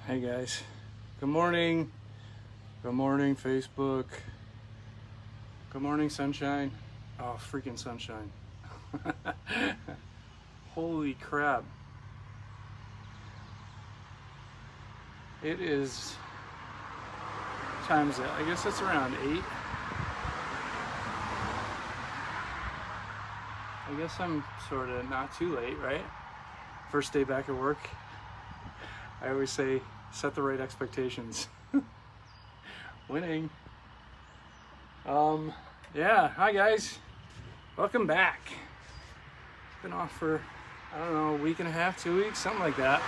Hey guys, good morning. Good morning, Facebook. Good morning, sunshine. Oh, freaking sunshine. Holy crap. It is, what time is it? I guess it's around 8. I guess I'm sort of not too late, right? First day back at work. I always say, set the right expectations. Winning. Yeah, hi guys. Welcome back. Been off for, I don't know, a week and a half, 2 weeks, something like that.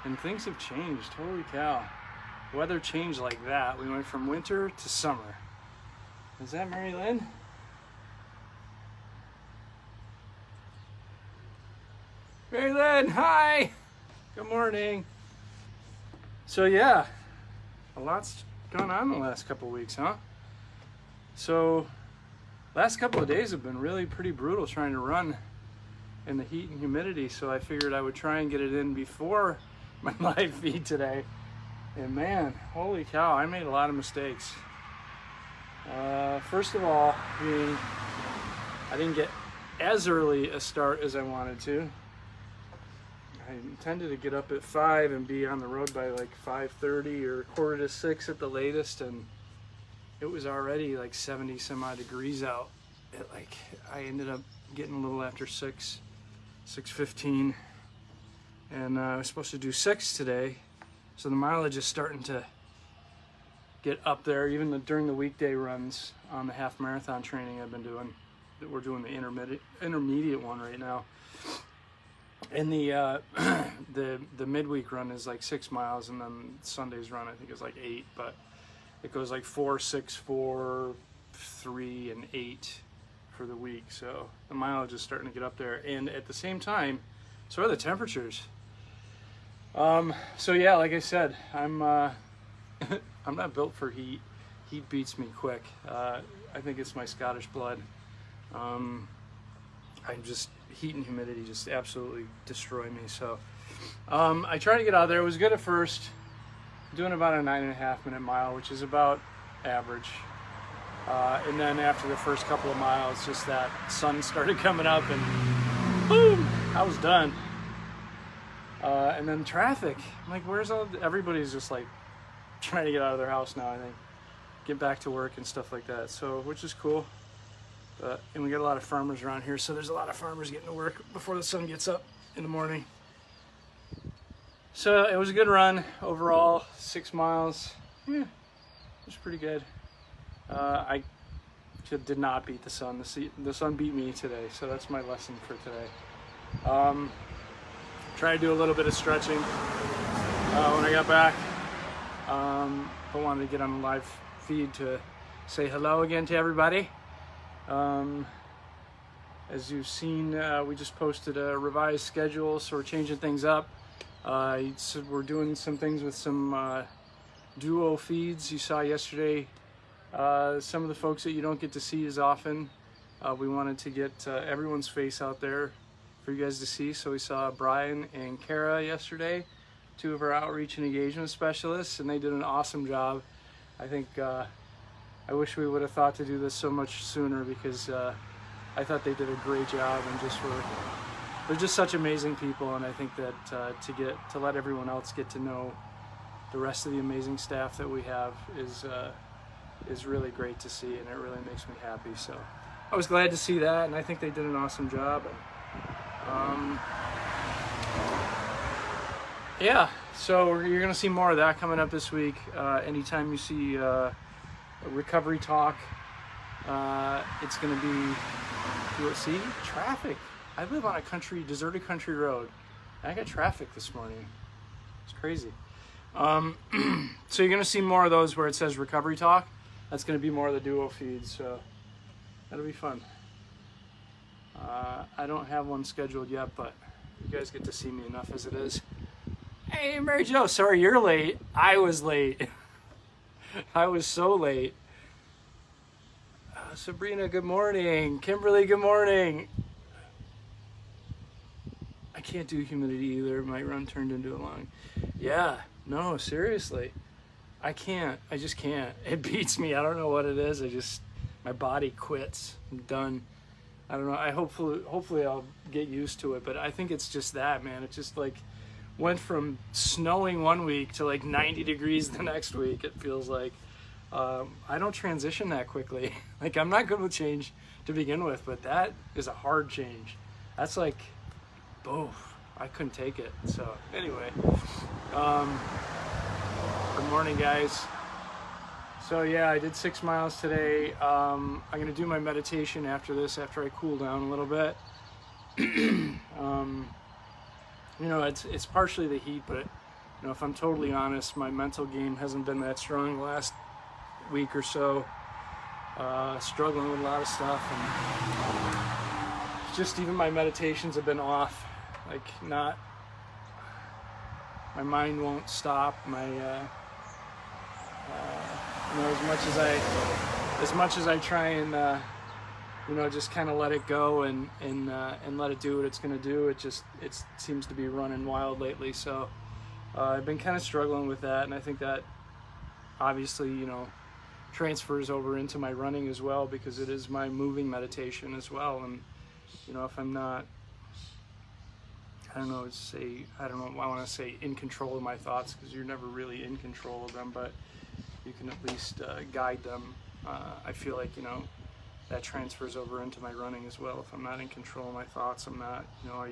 And things have changed. Holy cow. Weather changed like that. We went from winter to summer. Is that Mary Lynn? Mary Lynn, hi! Good morning. So yeah, a lot's gone on the last couple of weeks, huh? So, last couple of days have been really pretty brutal trying to run in the heat and humidity, so I figured I would try and get it in before my live feed today. And man, holy cow, I made a lot of mistakes. First of all, I didn't get as early a start as I wanted to. I intended to get up at 5 and be on the road by like 5:30 or 5:45 at the latest, and it was already like 70 some odd degrees out. I ended up getting a little after 6:15, and I was supposed to do 6 today, so the mileage is starting to get up there. Even during the weekday runs on the half marathon training I've been doing, we're doing the intermediate one right now. And the midweek run is like 6 miles, and then Sunday's run I think is like 8, but it goes like 4, 6, 4, 3, and 8 for the week. So the mileage is starting to get up there, and at the same time, so are the temperatures. So yeah, like I said, I'm not built for heat. Heat beats me quick. I think it's my Scottish blood. Heat and humidity just absolutely destroy me. So I tried to get out there. It was good at first, doing about a 9.5 minute mile, which is about average. And then after the first couple of miles, just that sun started coming up, and boom, I was done. And then traffic. I'm like, everybody's just like trying to get out of their house now, I think. Get back to work and stuff like that. So, which is cool. And we got a lot of farmers around here, so there's a lot of farmers getting to work before the sun gets up in the morning. So it was a good run overall, 6 miles. Yeah, it was pretty good. I did not beat the sun. The sun beat me today, so that's my lesson for today. Try to do a little bit of stretching when I got back. I wanted to get on the live feed to say hello again to everybody. As you've seen, we just posted a revised schedule, so we're changing things up. So we're doing some things with some duo feeds. You saw yesterday some of the folks that you don't get to see as often. We wanted to get everyone's face out there for you guys to see, so we saw Brian and Kara yesterday, 2 of our outreach and engagement specialists, and they did an awesome job. I think I wish we would have thought to do this so much sooner, because I thought they did a great job, and they're just such amazing people. And I think that to let everyone else get to know the rest of the amazing staff that we have is really great to see, and it really makes me happy. So I was glad to see that, and I think they did an awesome job. Yeah, so you're gonna see more of that coming up this week. Anytime you see a recovery talk, it's gonna be, see, traffic. I live on a deserted country road, and I got traffic this morning. It's crazy. So you're gonna see more of those where it says recovery talk. That's gonna be more of the duo feeds, so that'll be fun. I don't have one scheduled yet, but you guys get to see me enough as it is. Hey, Mary Jo, sorry you're late. I was late. I was so late. Sabrina, good morning. Kimberly, good morning. I can't do humidity either. My run turned into a long. Yeah, no, seriously. I can't. I just can't. It beats me. I don't know what it is. My body quits. I'm done. I don't know. Hopefully I'll get used to it, but I think it's just that, man. It just like went from snowing one week to like 90 degrees the next week. It feels like I don't transition that quickly. Like, I'm not good with change to begin with, but that is a hard change. That's like, oof, I couldn't take it. So anyway, good morning, guys. So yeah, I did 6 miles today. I'm gonna do my meditation after this, after I cool down a little bit. You know, it's partially the heat, but you know, if I'm totally honest, my mental game hasn't been that strong the last week or so. Struggling with a lot of stuff, and just even my meditations have been off. Like, not, my mind won't stop. My you know, as much as I try and you know, just kind of let it go and let it do what it's gonna do, it seems to be running wild lately. So I've been kind of struggling with that, and I think that obviously, you know, transfers over into my running as well, because it is my moving meditation as well. And you know, if I'm not, I don't know, I want to say in control of my thoughts, because you're never really in control of them, but you can at least guide them. I feel like, you know, that transfers over into my running as well. If I'm not in control of my thoughts, I'm not, you know,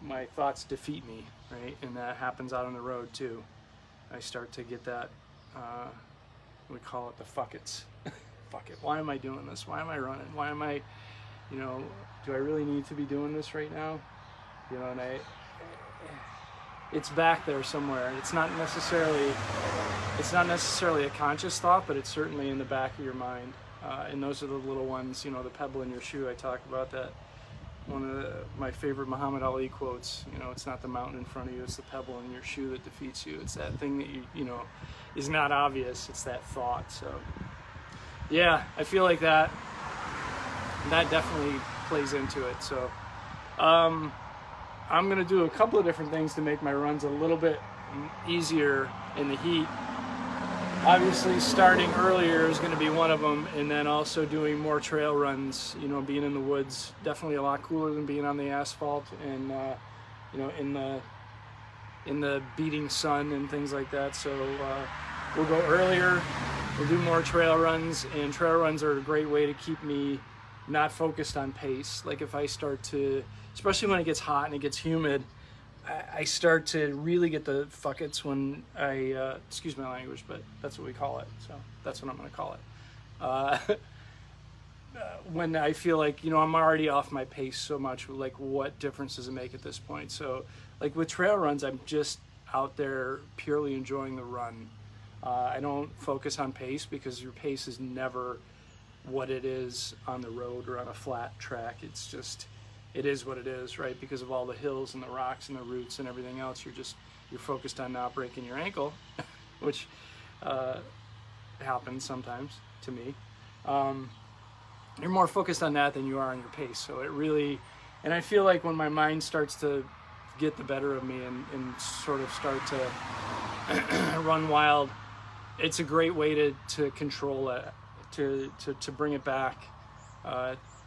my thoughts defeat me, right? And that happens out on the road too. I start to get that, we call it the fuckets. Fuck it. Why am I doing this? Why am I running? Why am I, you know, do I really need to be doing this right now? You know, and it's back there somewhere. It's not necessarily a conscious thought, but it's certainly in the back of your mind. And those are the little ones, you know, the pebble in your shoe. I talk about that. One of my favorite Muhammad Ali quotes, you know, it's not the mountain in front of you, it's the pebble in your shoe that defeats you. It's that thing that you know, is not obvious. It's that thought. So yeah, I feel like that definitely plays into it. So I'm gonna do a couple of different things to make my runs a little bit easier in the heat. Obviously, starting earlier is going to be one of them, and then also doing more trail runs. You know, being in the woods, definitely a lot cooler than being on the asphalt, and you know, in the beating sun and things like that. So we'll go earlier. We'll do more trail runs, and trail runs are a great way to keep me not focused on pace. Like, if I start to, especially when it gets hot and it gets humid, I start to really get the fuckets when I, excuse my language, but that's what we call it, so that's what I'm going to call it. When I feel like, you know, I'm already off my pace so much, like, what difference does it make at this point? So, like, with trail runs, I'm just out there purely enjoying the run. I don't focus on pace, because your pace is never what it is on the road or on a flat track. It's just, it is what it is, right? Because of all the hills and the rocks and the roots and everything else, you're focused on not breaking your ankle, which happens sometimes to me. You're more focused on that than you are on your pace. So it really, and I feel like when my mind starts to get the better of me and sort of start to run wild, it's a great way to control it, to bring it back,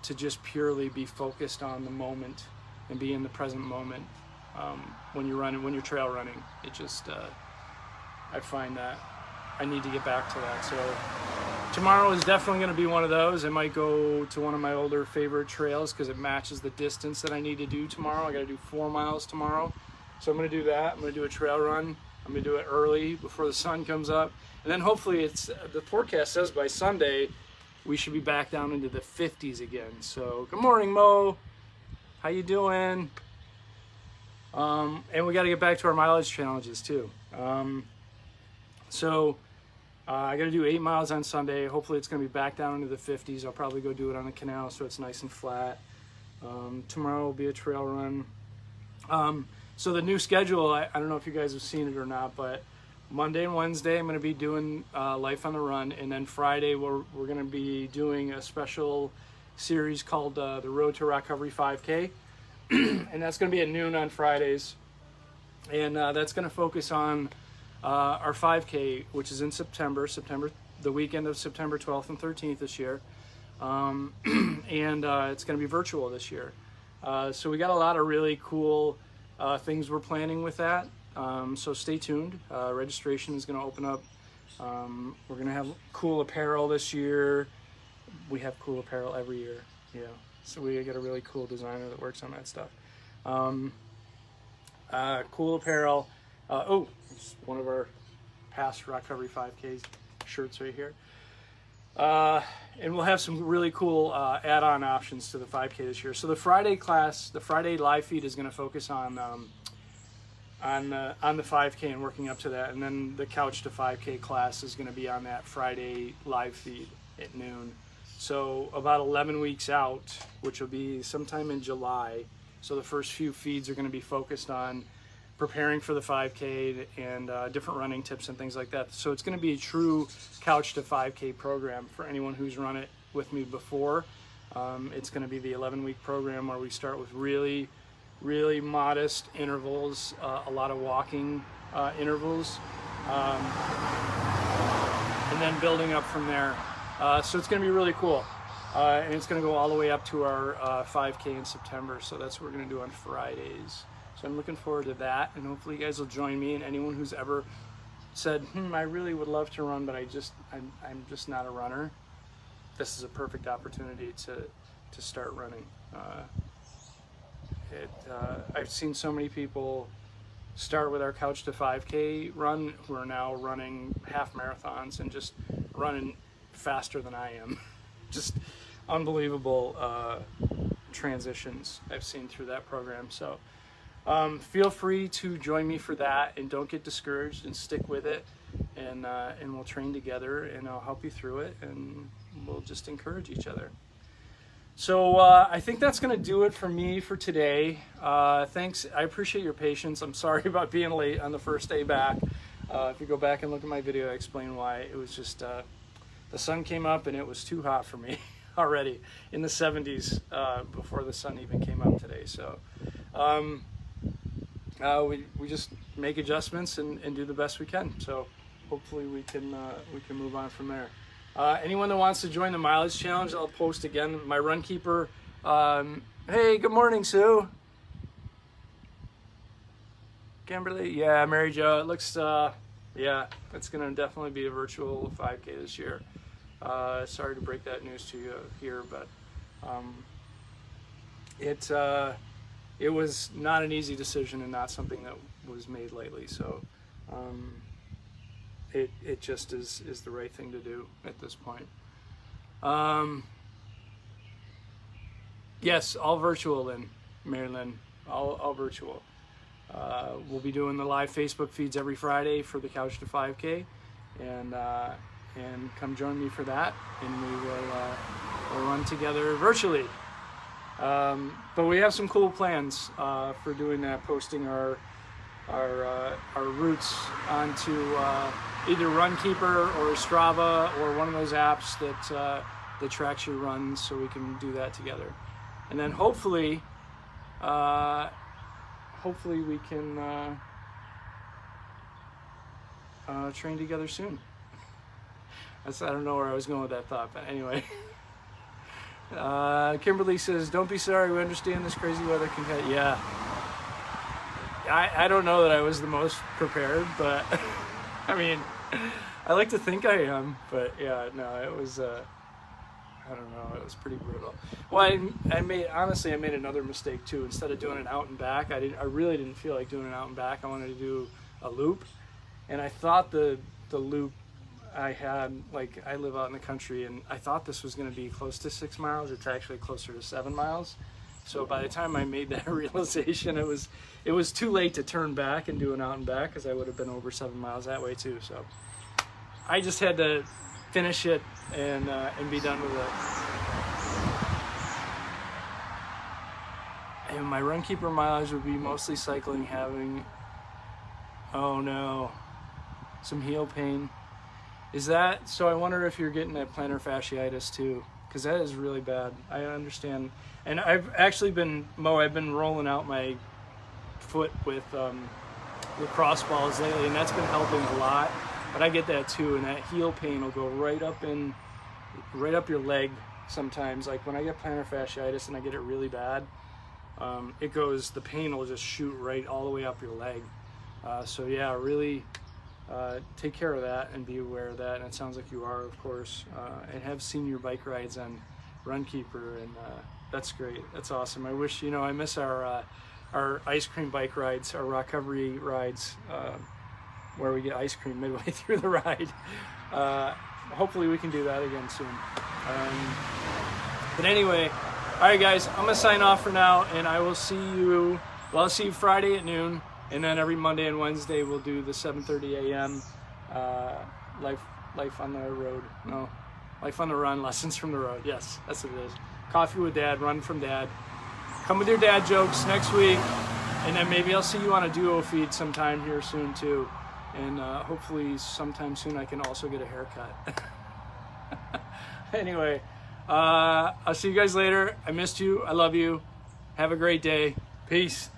to just purely be focused on the moment and be in the present moment. When you're trail running, it just, I find that I need to get back to that. So tomorrow is definitely going to be one of those. I might go to one of my older favorite trails, because it matches the distance that I need to do tomorrow. I got to do 4 miles tomorrow. So I'm going to do that. I'm going to do a trail run. I'm going to do it early before the sun comes up. And then hopefully, the forecast says by Sunday, we should be back down into the 50s again. So good morning, Mo. How you doing? And we got to get back to our mileage challenges too. So I got to do 8 miles on Sunday. Hopefully it's going to be back down into the 50s. I'll probably go do it on the canal so it's nice and flat. Tomorrow will be a trail run. So the new schedule, I don't know if you guys have seen it or not, but Monday and Wednesday I'm going to be doing Life on the Run, and then Friday we're going to be doing a special series called the Road to ROCovery 5K. and that's going to be at noon on Fridays. And that's going to focus on our 5K, which is in September, the weekend of September 12th and 13th this year. And it's going to be virtual this year. So we got a lot of really cool things we're planning with that. So stay tuned. Registration is going to open up. We're going to have cool apparel this year. We have cool apparel every year. Yeah. So we got a really cool designer that works on that stuff. Cool apparel. It's one of our past ROCovery 5Ks shirts right here. And we'll have some really cool add-on options to the 5K this year. So the Friday class, the Friday live feed is going to focus on the 5K and working up to that, and then the Couch to 5K class is going to be on that Friday live feed at noon. So about 11 weeks out, which will be sometime in July. So the first few feeds are going to be focused on preparing for the 5K and different running tips and things like that. So it's going to be a true Couch to 5K program for anyone who's run it with me before. It's going to be the 11-week program where we start with really modest intervals, a lot of walking intervals, and then building up from there. So it's going to be really cool. And it's going to go all the way up to our 5K in September. So that's what we're going to do on Fridays. So I'm looking forward to that, and hopefully you guys will join me. And anyone who's ever said, I really would love to run, but I'm just not a runner, this is a perfect opportunity to start running. I've seen so many people start with our Couch to 5K run who are now running half marathons and just running faster than I am. Just unbelievable transitions I've seen through that program. So feel free to join me for that, and don't get discouraged, and stick with it, and we'll train together, and I'll help you through it, and we'll just encourage each other. So I think that's going to do it for me for today. Thanks. I appreciate your patience. I'm sorry about being late on the first day back. If you go back and look at my video, I explain why. It was just the sun came up and it was too hot for me already in the 70s before the sun even came up today. So we just make adjustments and do the best we can. So hopefully we can move on from there. Anyone that wants to join the mileage challenge, I'll post again my RunKeeper. Hey, good morning, Sue. Kimberly, yeah, Mary Jo. It looks, yeah, it's gonna definitely be a virtual 5K this year. Sorry to break that news to you here, but it was not an easy decision and not something that was made lightly. So. It just is the right thing to do at this point. Yes, all virtual then, Marilyn, all virtual. We'll be doing the live Facebook feeds every Friday for the Couch to 5K, and come join me for that, and we will we'll run together virtually. But we have some cool plans for doing that, posting our routes onto either RunKeeper or Strava or one of those apps that tracks your runs, so we can do that together. And then hopefully we can train together soon. I don't know where I was going with that thought, but anyway. Kimberly says, don't be sorry, we understand this crazy weather can hit. Yeah. I don't know that I was the most prepared, but I mean, I like to think I am, but yeah, no, it was, I don't know, it was pretty brutal. Well, I made another mistake too. Instead of doing an out and back, I really didn't feel like doing an out and back. I wanted to do a loop, and I thought the loop I had, like, I live out in the country, and I thought this was going to be close to 6 miles. It's actually closer to 7 miles. So by the time I made that realization, it was too late to turn back and do an out and back, because I would have been over 7 miles that way too. So I just had to finish it and be done with it. And my RunKeeper mileage would be mostly cycling, having, oh no, some heel pain. Is that, so I wonder if you're getting that plantar fasciitis too. because that is really bad. I understand. And I've actually been, I've been rolling out my foot with lacrosse balls lately, and that's been helping a lot. But I get that too, and that heel pain will go right up your leg sometimes. Like when I get plantar fasciitis and I get it really bad, the pain will just shoot right all the way up your leg. So yeah, really take care of that and be aware of that. And it sounds like you are, of course, and have seen your bike rides on RunKeeper, and that's great. That's awesome. I wish, I miss our ice cream bike rides, our ROCovery rides, where we get ice cream midway through the ride. Hopefully we can do that again soon. But anyway, all right guys, I'm gonna sign off for now, and I will see you, I'll see you Friday at noon, and then every Monday and Wednesday we'll do the 7:30 a.m. Life on the road. No, Life on the Run, lessons from the road. Yes, that's what it is. Coffee with Dad, Run from Dad. Come with your dad jokes next week, and then maybe I'll see you on a duo feed sometime here soon too. And hopefully sometime soon I can also get a haircut. Anyway, I'll see you guys later. I missed you. I love you. Have a great day. Peace.